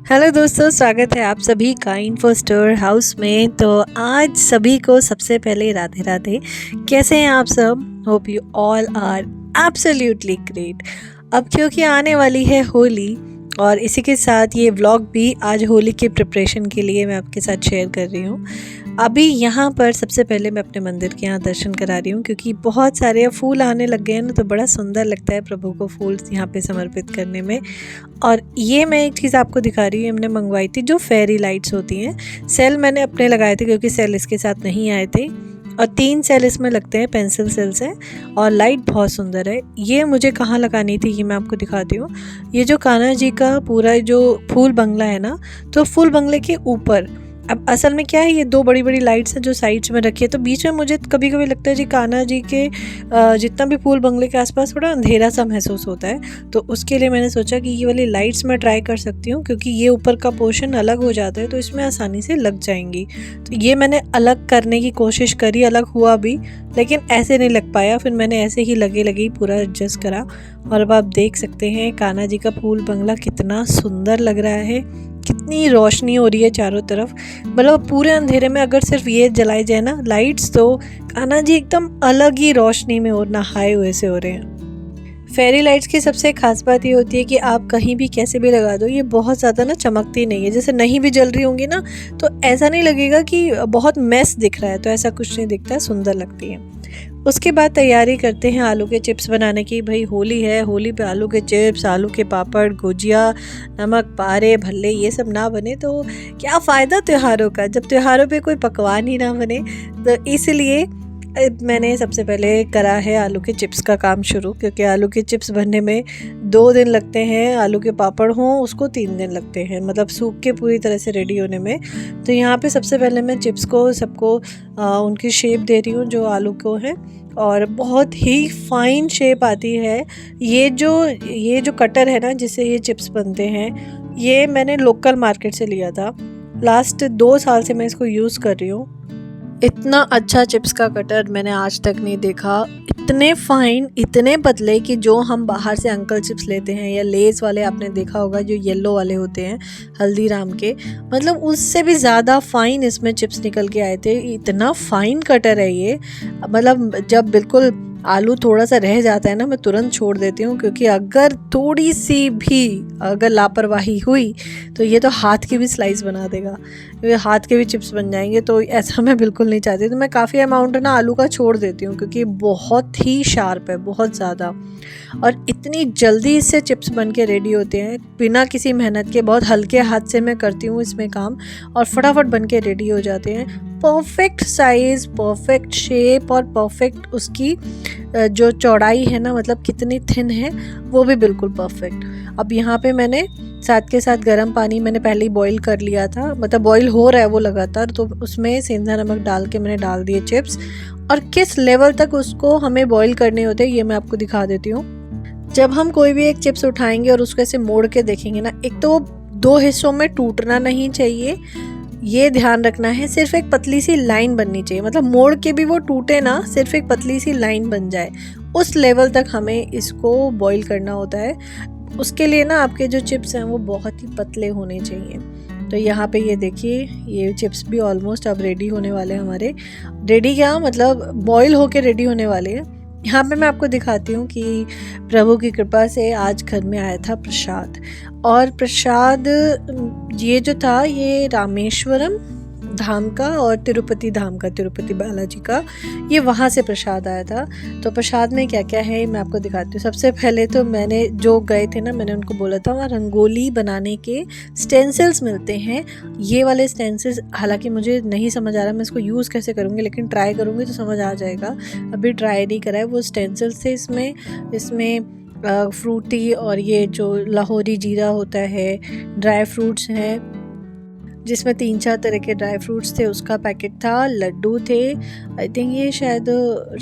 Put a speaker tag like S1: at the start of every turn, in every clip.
S1: Hello दोस्तों, स्वागत है आप सभी का इन्फो स्टोर हाउस में। तो आज सभी को सबसे पहले राधे राधे। कैसे हैं आप सब? Hope you all are absolutely great. अब क्योंकि आने वाली है होली और इसी के साथ ये व्लॉग भी आज होली के प्रिपरेशन के लिए मैं आपके साथ शेयर कर रही हूँ। अभी यहाँ पर सबसे पहले मैं अपने मंदिर के यहाँ दर्शन करा रही हूँ, क्योंकि बहुत सारे फूल आने लग गए हैं ना, तो बड़ा सुंदर लगता है प्रभु को फूल यहाँ पे समर्पित करने में। और ये मैं एक चीज़ आपको दिखा रही हूँ, हमने मंगवाई थी जो फेरी लाइट्स होती हैं। सेल मैंने अपने लगाए थे क्योंकि सेल इसके साथ नहीं आए थे, और 3 सेल इसमें लगते हैं, पेंसिल सेल्स हैं, और लाइट बहुत सुंदर है। ये मुझे कहाँ लगानी थी ये मैं आपको दिखाती हूँ। ये जो कान्हा जी का पूरा जो फूल बंगला है ना, तो फूल बंगले के ऊपर। अब असल में क्या है, ये 2 बड़ी बड़ी लाइट्स हैं जो साइड्स में रखी है, तो बीच में मुझे कभी कभी लगता है जी कान्हा जी के जितना भी फूल बंगले के आसपास थोड़ा अंधेरा सा महसूस होता है। तो उसके लिए मैंने सोचा कि ये वाली लाइट्स मैं ट्राई कर सकती हूँ, क्योंकि ये ऊपर का पोर्शन अलग हो जाता है तो इसमें आसानी से लग जाएंगी। तो ये मैंने अलग करने की कोशिश करी, अलग हुआ भी, लेकिन ऐसे नहीं लग पाया। फिर मैंने ऐसे ही लगे लगे ही पूरा एडजस्ट करा, और अब आप देख सकते हैं कान्हा जी का फूल बंगला कितना सुंदर लग रहा है, कितनी रोशनी हो रही है चारों तरफ। मतलब पूरे अंधेरे में अगर सिर्फ ये जलाई जाए ना लाइट्स, तो कान्हा जी एकदम अलग ही रोशनी में और नहाए हुए से हो रहे हैं। फेरी लाइट्स की सबसे खास बात ये होती है कि आप कहीं भी कैसे भी लगा दो, ये बहुत ज़्यादा ना चमकती नहीं है। जैसे नहीं भी जल रही होंगी ना, तो ऐसा नहीं लगेगा कि बहुत मेस दिख रहा है, तो ऐसा कुछ नहीं दिखता है, सुंदर लगती है। उसके बाद तैयारी करते हैं आलू के चिप्स बनाने की। भाई होली है, होली पे आलू के चिप्स, आलू के पापड़, गुजिया, नमक पारे, भल्ले, ये सब ना बने तो क्या फ़ायदा त्योहारों का, जब त्योहारों पे कोई पकवान ही ना बने। तो इसलिए मैंने सबसे पहले करा है आलू के चिप्स का काम शुरू, क्योंकि आलू के चिप्स बनने में 2 दिन लगते हैं, आलू के पापड़ हों उसको 3 दिन लगते हैं, मतलब सूख के पूरी तरह से रेडी होने में। तो यहाँ पे सबसे पहले मैं चिप्स को सबको उनकी शेप दे रही हूँ जो आलू को है, और बहुत ही फाइन शेप आती है। ये जो कटर है ना जिससे ये चिप्स बनते हैं, ये मैंने लोकल मार्केट से लिया था। लास्ट 2 साल से मैं इसको यूज़ कर रही हूँ। इतना अच्छा चिप्स का कटर मैंने आज तक नहीं देखा। इतने फाइन, इतने पतले कि जो हम बाहर से अंकल चिप्स लेते हैं या लेस वाले, आपने देखा होगा जो येलो वाले होते हैं हल्दीराम के, मतलब उससे भी ज़्यादा फाइन इसमें चिप्स निकल के आए थे। इतना फाइन कटर है ये, मतलब जब बिल्कुल आलू थोड़ा सा रह जाता है ना, मैं तुरंत छोड़ देती हूँ, क्योंकि अगर थोड़ी सी भी अगर लापरवाही हुई तो ये तो हाथ की भी स्लाइस बना देगा, हाथ के भी चिप्स बन जाएंगे। तो ऐसा मैं बिल्कुल नहीं चाहती, तो मैं काफ़ी अमाउंट ना आलू का छोड़ देती हूँ, क्योंकि बहुत ही शार्प है, बहुत ज़्यादा। और इतनी जल्दी इससे चिप्स बन के रेडी होते हैं बिना किसी मेहनत के। बहुत हल्के हाथ से मैं करती हूँ इसमें काम, और फटाफट बन के रेडी हो जाते हैं। परफेक्ट साइज़, परफेक्ट शेप, और परफेक्ट उसकी जो चौड़ाई है ना, मतलब कितनी थिन है वो भी बिल्कुल परफेक्ट। अब यहाँ पे मैंने साथ के साथ गर्म पानी मैंने पहले ही बॉईल कर लिया था, मतलब बॉईल हो रहा है वो लगातार, तो उसमें सेंधा नमक डाल के मैंने डाल दिए चिप्स। और किस लेवल तक उसको हमें बॉईल करने होते हैं ये मैं आपको दिखा देती हूँ। जब हम कोई भी एक चिप्स उठाएंगे और उसको ऐसे मोड़ के देखेंगे ना, एक तो वो 2 हिस्सों में टूटना नहीं चाहिए, ये ध्यान रखना है। सिर्फ एक पतली सी लाइन बननी चाहिए, मतलब मोड़ के भी वो टूटे ना, सिर्फ एक पतली सी लाइन बन जाए, उस लेवल तक हमें इसको बॉईल करना होता है। उसके लिए ना आपके जो चिप्स हैं वो बहुत ही पतले होने चाहिए। तो यहाँ पे ये देखिए, ये चिप्स भी ऑलमोस्ट अब रेडी होने वाले हैं हमारे। रेडी क्या, मतलब बॉईल होके रेडी होने वाले हैं। यहाँ पे मैं आपको दिखाती हूँ कि प्रभु की कृपा से आज घर में आया था प्रसाद, और प्रसाद ये जो था ये रामेश्वरम धाम का और तिरुपति धाम का, तिरुपति बालाजी का, ये वहाँ से प्रसाद आया था। तो प्रसाद में क्या क्या है मैं आपको दिखाती हूँ। सबसे पहले तो मैंने जो गए थे ना, मैंने उनको बोला था वहाँ रंगोली बनाने के स्टेंसिल्स मिलते हैं। ये वाले स्टेंसिल्स हालांकि मुझे नहीं समझ आ रहा मैं इसको यूज़ कैसे करूँगी, लेकिन ट्राई करूँगी तो समझ आ जाएगा। अभी ट्राई नहीं करा है। वो स्टेंसिल्स थे, इसमें फ्रूटी और ये जो लाहौरी जीरा होता है, ड्राई फ्रूट्स हैं जिसमें 3-4 तरह के ड्राई फ्रूट्स थे, उसका पैकेट था, लड्डू थे। आई थिंक ये शायद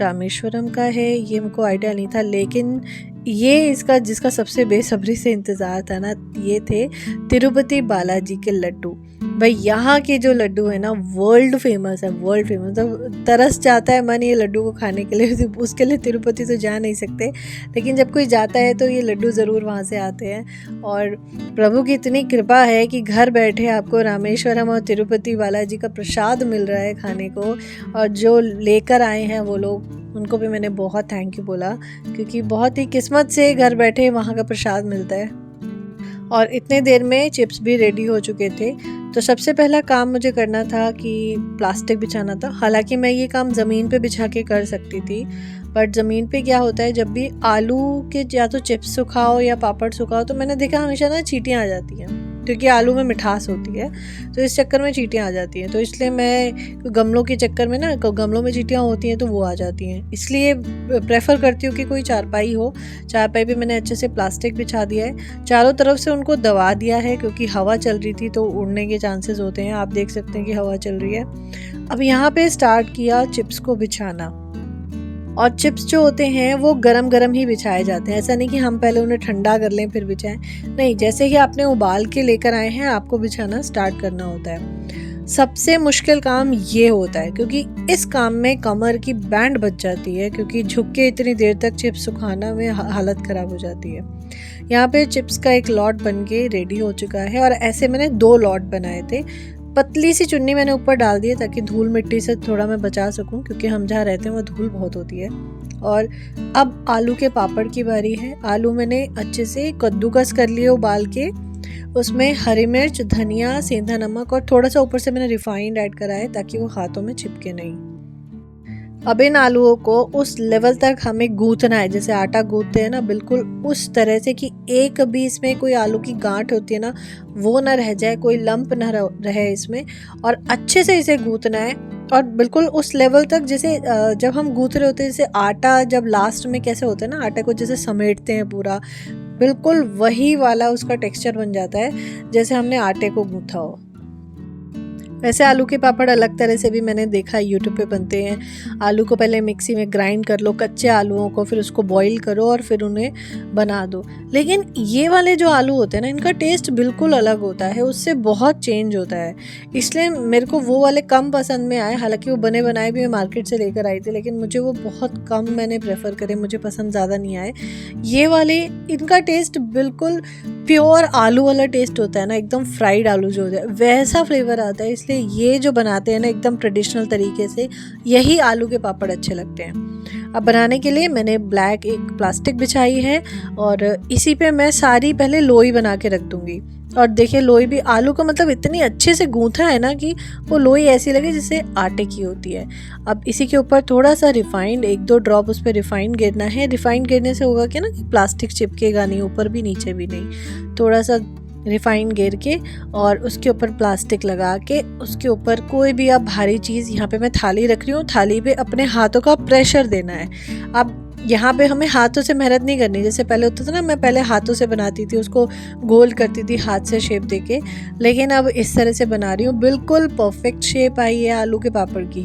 S1: रामेश्वरम का है, ये मुझको आइडिया नहीं था, लेकिन ये इसका जिसका सबसे बेसब्री से इंतज़ार था ना, ये थे तिरुपति बालाजी के लड्डू। भाई यहाँ के जो लड्डू है ना वर्ल्ड फेमस है, वर्ल्ड फेमस। तो तरस जाता है मन ये लड्डू को खाने के लिए। तो उसके लिए तिरुपति तो जा नहीं सकते, लेकिन जब कोई जाता है तो ये लड्डू ज़रूर वहाँ से आते हैं। और प्रभु की इतनी कृपा है कि घर बैठे आपको रामेश्वरम और तिरुपति बालाजी का प्रसाद मिल रहा है खाने को। और जो लेकर आए हैं वो लोग, उनको भी मैंने बहुत थैंक यू बोला, क्योंकि बहुत ही किस्मत से घर बैठे वहाँ का प्रसाद मिलता है। और इतने देर में चिप्स भी रेडी हो चुके थे। तो सबसे पहला काम मुझे करना था कि प्लास्टिक बिछाना था। हालांकि मैं ये काम ज़मीन पे बिछा के कर सकती थी, बट ज़मीन पे क्या होता है, जब भी आलू के या तो चिप्स सुखाओ या पापड़ सुखाओ तो मैंने देखा हमेशा ना चींटियाँ आ जाती हैं, क्योंकि आलू में मिठास होती है, तो इस चक्कर में चींटियाँ आ जाती हैं। तो इसलिए मैं गमलों के चक्कर में ना, गमलों में चींटियाँ होती हैं तो वो आ जाती हैं, इसलिए प्रेफर करती हूँ कि कोई चारपाई हो। चारपाई पे मैंने अच्छे से प्लास्टिक बिछा दिया है, चारों तरफ से उनको दबा दिया है, क्योंकि हवा चल रही थी तो उड़ने के चांसेस होते हैं। आप देख सकते हैं कि हवा चल रही है। अब यहाँ पे स्टार्ट किया चिप्स को बिछाना। और चिप्स जो होते हैं वो गरम गरम ही बिछाए जाते हैं, ऐसा नहीं कि हम पहले उन्हें ठंडा कर लें फिर बिछाएं। नहीं, जैसे ही आपने उबाल के लेकर आए हैं आपको बिछाना स्टार्ट करना होता है। सबसे मुश्किल काम ये होता है, क्योंकि इस काम में कमर की बैंड बच जाती है, क्योंकि झुक के इतनी देर तक चिप्स सुखाना में हालत ख़राब हो जाती है। यहाँ पे चिप्स का एक लॉट बन के रेडी हो चुका है, और ऐसे मैंने 2 लॉट बनाए थे। पतली सी चुन्नी मैंने ऊपर डाल दी है ताकि धूल मिट्टी से थोड़ा मैं बचा सकूं, क्योंकि हम जहाँ रहते हैं वहाँ धूल बहुत होती है। और अब आलू के पापड़ की बारी है। आलू मैंने अच्छे से कद्दूकस कर लिए उबाल के, उसमें हरी मिर्च, धनिया, सेंधा नमक और थोड़ा सा ऊपर से मैंने रिफाइंड ऐड करा है ताकि वो हाथों में चिपके नहीं। अब इन आलूओं को उस लेवल तक हमें गूंथना है, जैसे आटा गूंथते हैं ना, बिल्कुल उस तरह से कि एक भी इसमें कोई आलू की गांठ होती है ना वो ना रह जाए, कोई लंप ना रहे इसमें, और अच्छे से इसे गूंथना है। और बिल्कुल उस लेवल तक, जैसे जब हम गूंथ रहे होते हैं, जैसे आटा जब लास्ट में कैसे होता है ना, आटे को जैसे समेटते हैं पूरा, बिल्कुल वही वाला उसका टेक्सचर बन जाता है जैसे हमने आटे को गूंथा हो। वैसे आलू के पापड़ अलग तरह से भी मैंने देखा यूट्यूब पे बनते हैं। आलू को पहले मिक्सी में ग्राइंड कर लो, कच्चे आलूओं को, फिर उसको बॉईल करो और फिर उन्हें बना दो। लेकिन ये वाले जो आलू होते हैं ना, इनका टेस्ट बिल्कुल अलग होता है, उससे बहुत चेंज होता है। इसलिए मेरे को वो वाले कम पसंद में आए। हालांकि वो बने बनाए भी मैं मार्केट से लेकर आई थी, लेकिन मुझे वो बहुत कम मैंने प्रेफर करे, मुझे पसंद ज़्यादा नहीं आए ये वाले। इनका टेस्ट बिल्कुल प्योर आलू वाला टेस्ट होता है ना, एकदम फ्राइड आलू जो होता है वैसा फ्लेवर आता है। इसलिए ये जो बनाते हैं ना एकदम ट्रेडिशनल तरीके से, यही आलू के पापड़ अच्छे लगते हैं। अब बनाने के लिए मैंने ब्लैक एक प्लास्टिक बिछाई है, और इसी पे मैं सारी पहले लोई बना के रख दूंगी। और देखिए लोई भी आलू का मतलब इतनी अच्छे से गूंथा है ना कि वो लोई ऐसी लगे जैसे आटे की होती है। अब इसी के ऊपर थोड़ा सा रिफाइंड, 1-2 ड्रॉप उस पर रिफाइंड गिरना है। रिफाइंड गिरने से होगा क्या ना कि प्लास्टिक चिपकेगा नहीं, ऊपर भी नीचे भी नहीं। थोड़ा सा रिफाइंड गिर के और उसके ऊपर प्लास्टिक लगा के, उसके ऊपर कोई भी आप भारी चीज़, यहाँ पे मैं थाली रख रही हूँ, थाली पे अपने हाथों का प्रेशर देना है। अब यहाँ पे हमें हाथों से मेहनत नहीं करनी, जैसे पहले होता था ना, मैं पहले हाथों से बनाती थी, उसको गोल करती थी हाथ से शेप देके, लेकिन अब इस तरह से बना रही हूँ। बिल्कुल परफेक्ट शेप आई है आलू के पापड़ की।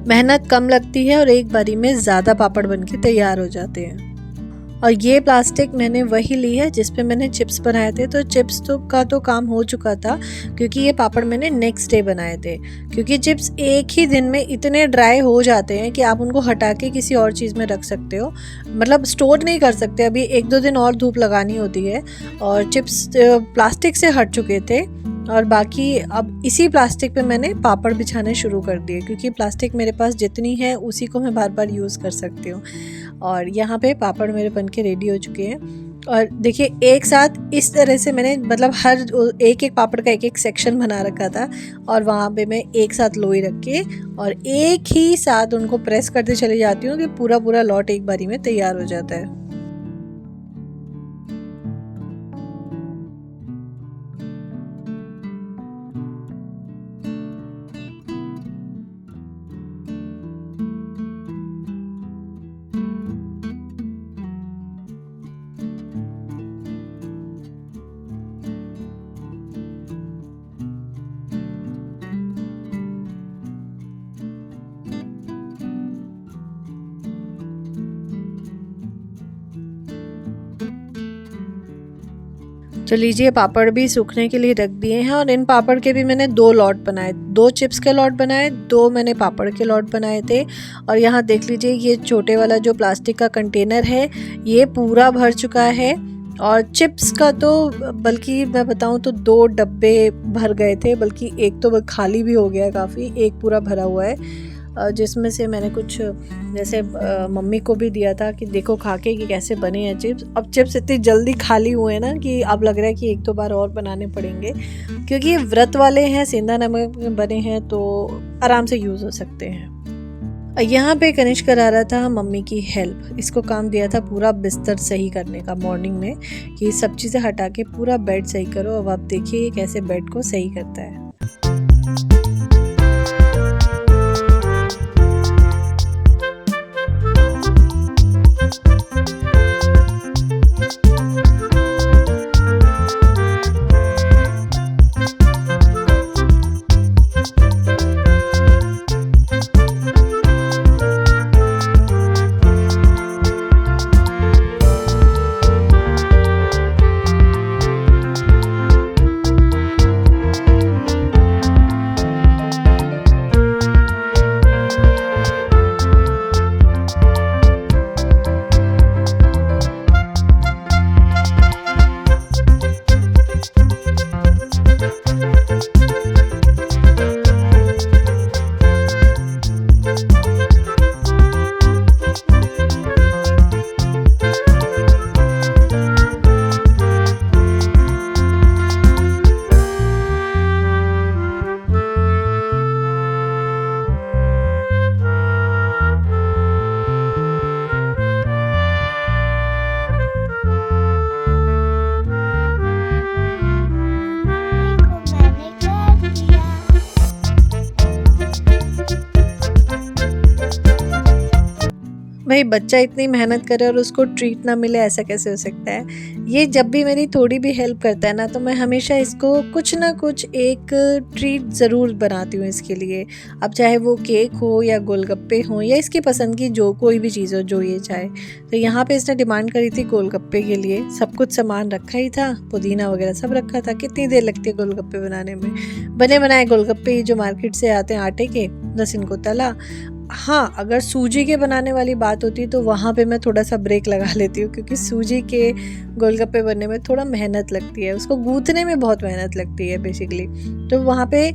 S1: मेहनत कम लगती है और एक बारी में ज़्यादा पापड़ बन के तैयार हो जाते हैं। और ये प्लास्टिक मैंने वही ली है जिस पे मैंने चिप्स बनाए थे। तो चिप्स का तो काम हो चुका था, क्योंकि ये पापड़ मैंने नेक्स्ट डे बनाए थे। क्योंकि चिप्स एक ही दिन में इतने ड्राई हो जाते हैं कि आप उनको हटा के किसी और चीज़ में रख सकते हो, मतलब स्टोर नहीं कर सकते, अभी 1-2 दिन और धूप लगानी होती है। और चिप्स प्लास्टिक से हट चुके थे, और बाकी अब इसी प्लास्टिक पे मैंने पापड़ बिछाने शुरू कर दिए, क्योंकि प्लास्टिक मेरे पास जितनी है उसी को मैं बार बार यूज़ कर सकती हूँ। और यहाँ पे पापड़ मेरे बन के रेडी हो चुके हैं। और देखिए एक साथ इस तरह से मैंने, मतलब हर एक एक पापड़ का एक एक सेक्शन बना रखा था, और वहाँ पे मैं एक साथ लोई रख के और एक ही साथ उनको प्रेस करते चली जाती हूँ कि पूरा पूरा लॉट एक बारी में तैयार हो जाता है। तो लीजिए पापड़ भी सूखने के लिए रख दिए हैं और इन पापड़ के भी मैंने 2 लॉट बनाए, 2 चिप्स के लॉट बनाए, 2 मैंने पापड़ के लॉट बनाए थे। और यहाँ देख लीजिए ये छोटे वाला जो प्लास्टिक का कंटेनर है ये पूरा भर चुका है। और चिप्स का तो बल्कि मैं बताऊँ तो 2 डब्बे भर गए थे, बल्कि एक तो खाली भी हो गया है काफ़ी, एक पूरा भरा हुआ है जिसमें से मैंने कुछ जैसे मम्मी को भी दिया था कि देखो खा के कि कैसे बने हैं चिप्स। अब चिप्स इतनी जल्दी खाली हुए हैं ना कि अब लग रहा है कि एक दो बार और बनाने पड़ेंगे, क्योंकि ये व्रत वाले हैं, सेंधा नमक में बने हैं तो आराम से यूज़ हो सकते हैं। यहाँ पे कनिष्क करा रहा था मम्मी की हेल्प। इसको काम दिया था पूरा बिस्तर सही करने का मॉर्निंग में, कि सब चीज़ें हटा के पूरा बेड सही करो। अब आप देखिए कैसे बेड को सही करता है। भाई बच्चा इतनी मेहनत करे और उसको ट्रीट ना मिले, ऐसा कैसे हो सकता है। ये जब भी मेरी थोड़ी भी हेल्प करता है ना तो मैं हमेशा इसको कुछ ना कुछ एक ट्रीट ज़रूर बनाती हूँ इसके लिए। अब चाहे वो केक हो या गोलगप्पे हो या इसकी पसंद की जो कोई भी चीज़ हो जो ये चाहे। तो यहाँ पे इसने डिमांड करी थी गोलगप्पे के लिए। सब कुछ सामान रखा ही था, पुदीना वगैरह सब रखा था। कितनी देर लगती है गोलगप्पे बनाने में। बने बनाए गोलगप्पे जो मार्केट से आते हैं आटे के, बस इनको तला। हाँ, अगर सूजी के बनाने वाली बात होती तो वहाँ पे मैं थोड़ा सा ब्रेक लगा लेती हूँ, क्योंकि सूजी के गोलगप्पे बनने में थोड़ा मेहनत लगती है, उसको गूँथने में बहुत मेहनत लगती है बेसिकली। तो वहाँ पे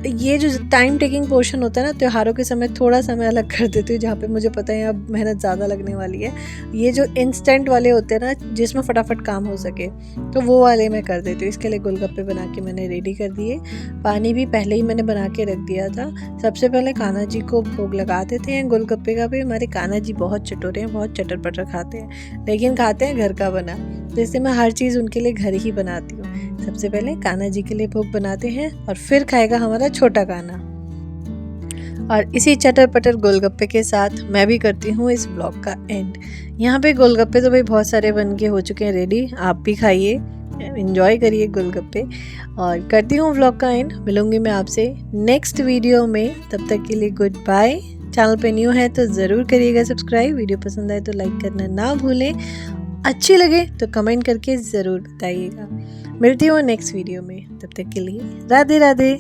S1: ये जो टाइम टेकिंग पोर्शन होता है ना, त्योहारों के समय थोड़ा समय अलग कर देती हूँ, जहाँ पे मुझे पता है अब मेहनत ज़्यादा लगने वाली है। ये जो इंस्टेंट वाले होते हैं ना, जिसमें फटाफट काम हो सके, तो वो वाले मैं कर देती हूँ। इसके लिए गोलगप्पे बना के मैंने रेडी कर दिए। पानी भी पहले ही मैंने बना के रख दिया था। सबसे पहले कान्हा जी को भोग लगा देते हैं गोलगप्पे का भी। हमारे कान्हा जी बहुत चटोरे हैं, बहुत चटर पटर खाते हैं, लेकिन खाते हैं घर का बना। तो इसलिए मैं हर चीज़ उनके लिए घर ही बनाती हूँ। सबसे पहले कान्हा जी के लिए भोग बनाते हैं और फिर खाएगा हमारा छोटा कान्हा। और इसी चटर पटर गोलगप्पे के साथ मैं भी करती हूँ इस ब्लॉग का एंड। यहाँ पे गोलगप्पे तो भाई बहुत सारे बन के हो चुके हैं रेडी। आप भी खाइए, एंजॉय करिए गोलगप्पे, और करती हूँ व्लॉग का एंड। मिलूंगी मैं आपसे नेक्स्ट वीडियो में, तब तक के लिए गुड बाय। चैनल पे न्यू है तो ज़रूर करिएगा सब्सक्राइब। वीडियो पसंद आए तो लाइक करना ना भूलें, अच्छी लगे तो कमेंट करके ज़रूर बताइएगा। मिलती हूँ नेक्स्ट वीडियो में, तब तक के लिए राधे राधे।